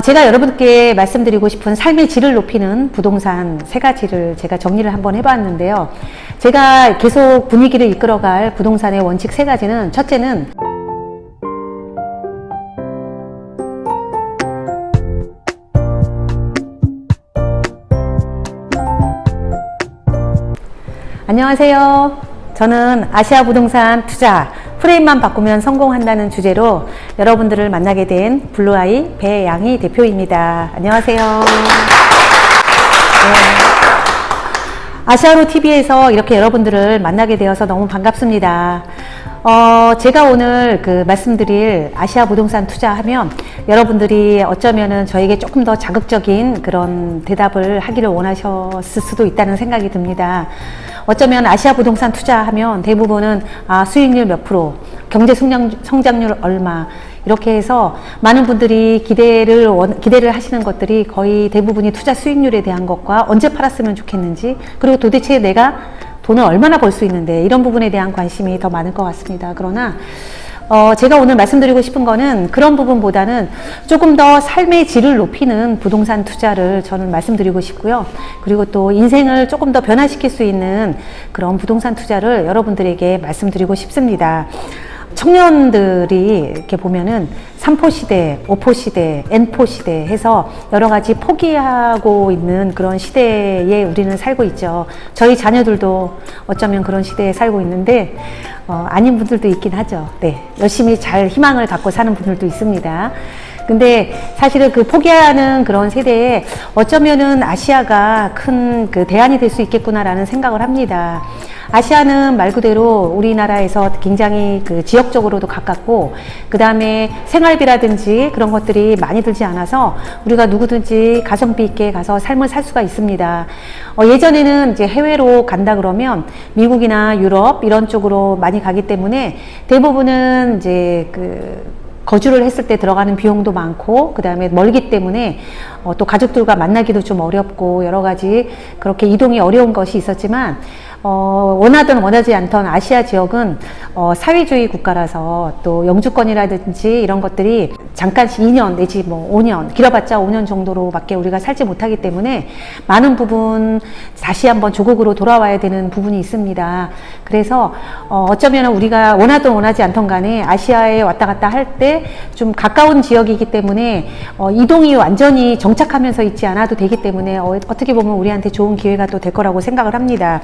제가 여러분께 말씀드리고 싶은 삶의 질을 높이는 부동산 세 가지를 제가 정리를 한번 해봤는데요. 제가 계속 분위기를 이끌어갈 부동산의 원칙 세 가지는, 첫째는 안녕하세요. 저는 아시아 부동산 투자 프레임만 바꾸면 성공한다는 주제로 여러분들을 만나게 된 블루아이 배양희 대표입니다. 안녕하세요. 네. 아시아로 TV에서 이렇게 여러분들을 만나게 되어서 너무 반갑습니다. 제가 오늘 말씀드릴 아시아 부동산 투자하면 여러분들이 어쩌면은 저에게 조금 더 자극적인 그런 대답을 하기를 원하셨을 수도 있다는 생각이 듭니다. 어쩌면 아시아 부동산 투자하면 대부분은 수익률 몇 프로, 경제 성장률 얼마, 이렇게 해서 많은 분들이 기대를 하시는 것들이 거의 대부분이 투자 수익률에 대한 것과 언제 팔았으면 좋겠는지, 그리고 도대체 내가 돈을 얼마나 벌 수 있는데, 이런 부분에 대한 관심이 더 많을 것 같습니다. 그러나 제가 오늘 말씀드리고 싶은 거는 그런 부분보다는 조금 더 삶의 질을 높이는 부동산 투자를 저는 말씀드리고 싶고요. 그리고 또 인생을 조금 더 변화시킬 수 있는 그런 부동산 투자를 여러분들에게 말씀드리고 싶습니다. 청년들이 이렇게 보면은 3포 시대, 5포 시대, N포 시대 해서 여러 가지 포기하고 있는 그런 시대에 우리는 살고 있죠. 저희 자녀들도 어쩌면 그런 시대에 살고 있는데 아닌 분들도 있긴 하죠. 네, 열심히 잘 희망을 갖고 사는 분들도 있습니다. 근데 사실은 포기하는 그런 세대에 어쩌면은 아시아가 큰 대안이 될 수 있겠구나라는 생각을 합니다. 아시아는 말 그대로 우리나라에서 굉장히 지역적으로도 가깝고, 그 다음에 생활비라든지 그런 것들이 많이 들지 않아서 우리가 누구든지 가성비 있게 가서 삶을 살 수가 있습니다. 예전에는 이제 해외로 간다 그러면 미국이나 유럽 이런 쪽으로 많이 가기 때문에 대부분은 이제 거주를 했을 때 들어가는 비용도 많고, 그 다음에 멀기 때문에 또 가족들과 만나기도 좀 어렵고, 여러 가지 그렇게 이동이 어려운 것이 있었지만, 원하든 원하지 않던 아시아 지역은 사회주의 국가라서 또 영주권이라든지 이런 것들이 잠깐씩 2년 내지 5년, 길어봤자 5년 정도로밖에 우리가 살지 못하기 때문에 많은 부분 다시 한번 조국으로 돌아와야 되는 부분이 있습니다. 그래서 어쩌면 우리가 원하든 원하지 않던 간에 아시아에 왔다 갔다 할 때 좀 가까운 지역이기 때문에 이동이 완전히 정착하면서 있지 않아도 되기 때문에 어떻게 보면 우리한테 좋은 기회가 또 될 거라고 생각을 합니다.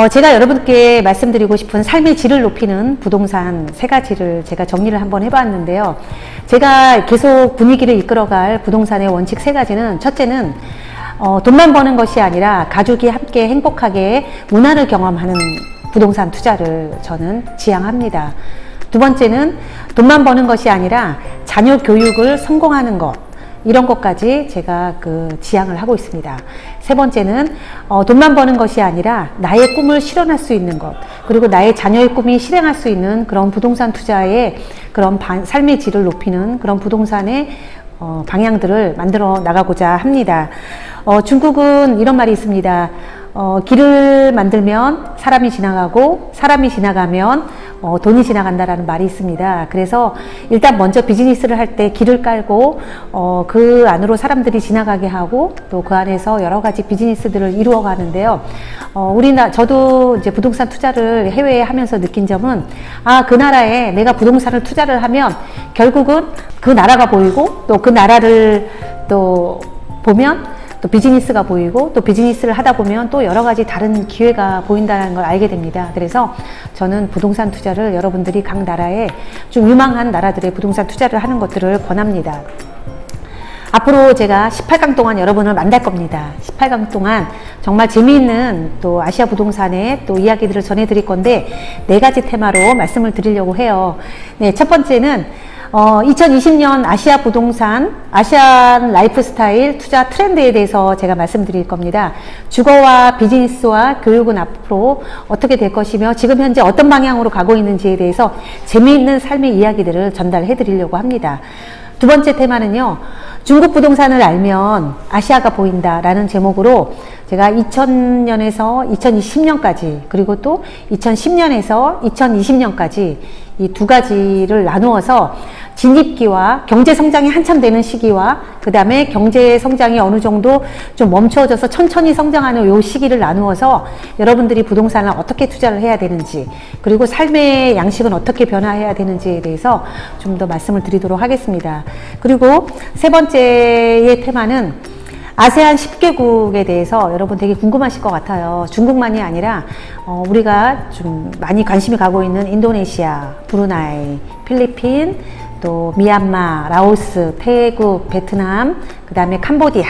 제가 여러분께 말씀드리고 싶은 삶의 질을 높이는 부동산 세 가지를 제가 정리를 한번 해봤는데요. 제가 계속 분위기를 이끌어갈 부동산의 원칙 세 가지는, 첫째는 돈만 버는 것이 아니라 가족이 함께 행복하게 문화를 경험하는 부동산 투자를 저는 지향합니다. 두 번째는 돈만 버는 것이 아니라 자녀 교육을 성공하는 것, 이런 것까지 제가 지향을 하고 있습니다. 세 번째는 돈만 버는 것이 아니라 나의 꿈을 실현할 수 있는 것, 그리고 나의 자녀의 꿈이 실행할 수 있는 그런 부동산 투자의 그런 삶의 질을 높이는 그런 부동산의 방향들을 만들어 나가고자 합니다. 중국은 이런 말이 있습니다. 길을 만들면 사람이 지나가고, 사람이 지나가면 돈이 지나간다라는 말이 있습니다. 그래서 일단 먼저 비즈니스를 할 때 길을 깔고 그 안으로 사람들이 지나가게 하고, 또 그 안에서 여러 가지 비즈니스들을 이루어 가는데요. 저도 이제 부동산 투자를 해외에 하면서 느낀 점은, 그 나라에 내가 부동산을 투자를 하면 결국은 그 나라가 보이고, 또 그 나라를 또 보면 또 비즈니스가 보이고, 또 비즈니스를 하다 보면 또 여러 가지 다른 기회가 보인다는 걸 알게 됩니다. 그래서 저는 부동산 투자를 여러분들이 각 나라에 좀 유망한 나라들의 부동산 투자를 하는 것들을 권합니다. 앞으로 제가 18강 동안 여러분을 만날 겁니다. 18강 동안 정말 재미있는 또 아시아 부동산의 또 이야기들을 전해드릴 건데, 네 가지 테마로 말씀을 드리려고 해요. 네, 첫 번째는 2020년 아시아 부동산, 아시안 라이프스타일 투자 트렌드에 대해서 제가 말씀드릴 겁니다. 주거와 비즈니스와 교육은 앞으로 어떻게 될 것이며, 지금 현재 어떤 방향으로 가고 있는지에 대해서 재미있는 삶의 이야기들을 전달해 드리려고 합니다. 두 번째 테마는요, 중국 부동산을 알면 아시아가 보인다라는 제목으로 제가 2000년에서 2020년까지, 그리고 또 2010년에서 2020년까지 이 두 가지를 나누어서 진입기와 경제 성장이 한참 되는 시기와 그 다음에 경제 성장이 어느 정도 좀 멈춰져서 천천히 성장하는 요 시기를 나누어서 여러분들이 부동산을 어떻게 투자를 해야 되는지, 그리고 삶의 양식은 어떻게 변화해야 되는지에 대해서 좀 더 말씀을 드리도록 하겠습니다. 그리고 세 번째의 테마는 아세안 10개국에 대해서 여러분 되게 궁금하실 것 같아요. 중국만이 아니라 우리가 좀 많이 관심이 가고 있는 인도네시아, 브루나이, 필리핀, 또 미얀마, 라오스, 태국, 베트남, 그 다음에 캄보디아,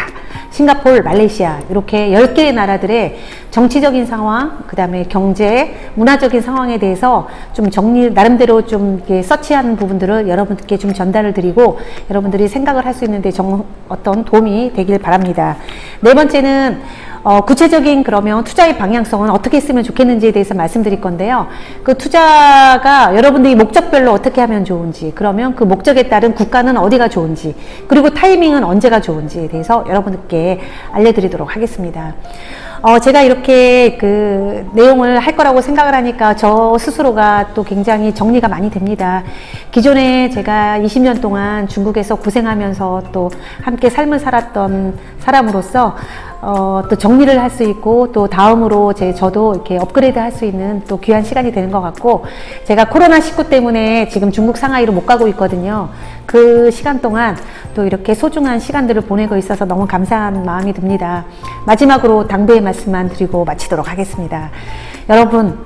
싱가포르, 말레이시아 이렇게 10개의 나라들의 정치적인 상황, 그 다음에 경제, 문화적인 상황에 대해서 좀 나름대로 좀 이렇게 서치한 부분들을 여러분들께 좀 전달을 드리고 여러분들이 생각을 할 수 있는데 어떤 도움이 되길 바랍니다. 네 번째는 구체적인 그러면 투자의 방향성은 어떻게 쓰면 좋겠는지에 대해서 말씀드릴 건데요. 그 투자가 여러분들이 목적별로 어떻게 하면 좋은지, 그러면 그 목적에 따른 국가는 어디가 좋은지, 그리고 타이밍은 언제가 좋은지에 대해서 여러분들께 알려드리도록 하겠습니다. 제가 이렇게 그 내용을 할 거라고 생각을 하니까 저 스스로가 또 굉장히 정리가 많이 됩니다. 기존에 제가 20년 동안 중국에서 고생하면서 또 함께 삶을 살았던 사람으로서 또 정리를 할 수 있고 또 다음으로 저도 이렇게 업그레이드 할 수 있는 또 귀한 시간이 되는 것 같고, 제가 코로나19 때문에 지금 중국 상하이로 못 가고 있거든요. 그 시간 동안 또 이렇게 소중한 시간들을 보내고 있어서 너무 감사한 마음이 듭니다. 마지막으로 당부의 말씀만 드리고 마치도록 하겠습니다. 여러분,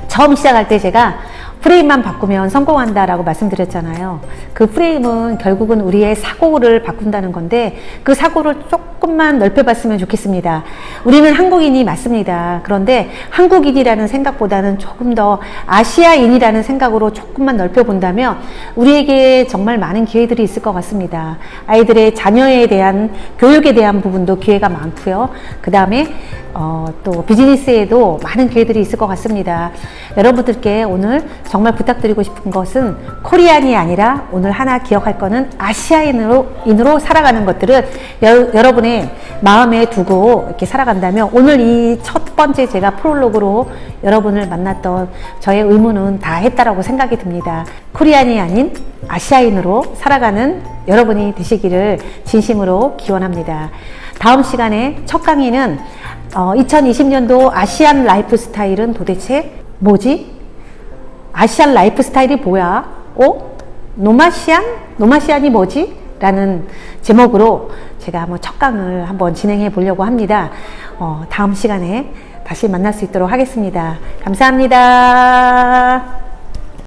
처음 시작할 때 제가 프레임만 바꾸면 성공한다라고 말씀드렸잖아요. 그 프레임은 결국은 우리의 사고를 바꾼다는 건데 그 사고를 조금만 넓혀봤으면 좋겠습니다. 우리는 한국인이 맞습니다. 그런데 한국인이라는 생각보다는 조금 더 아시아인이라는 생각으로 조금만 넓혀본다면 우리에게 정말 많은 기회들이 있을 것 같습니다. 아이들의 자녀에 대한 교육에 대한 부분도 기회가 많고요. 그 다음에 또 비즈니스에도 많은 기회들이 있을 것 같습니다. 여러분들께 오늘 정말 부탁드리고 싶은 것은 코리안이 아니라 오늘 하나 기억할 거는 아시아인으로 살아가는 것들을 여러분의 마음에 두고 이렇게 살아간다면 오늘 이 첫 번째 제가 프롤로그로 여러분을 만났던 저의 의무는 다 했다라고 생각이 듭니다. 코리안이 아닌 아시아인으로 살아가는 여러분이 되시기를 진심으로 기원합니다. 다음 시간에 첫 강의는 2020년도 아시안 라이프 스타일은 도대체 뭐지? 아시안 라이프 스타일이 뭐야? 노마시안? 노마시안이 뭐지? 라는 제목으로 제가 한번 첫 강을 한번 진행해 보려고 합니다. 다음 시간에 다시 만날 수 있도록 하겠습니다. 감사합니다.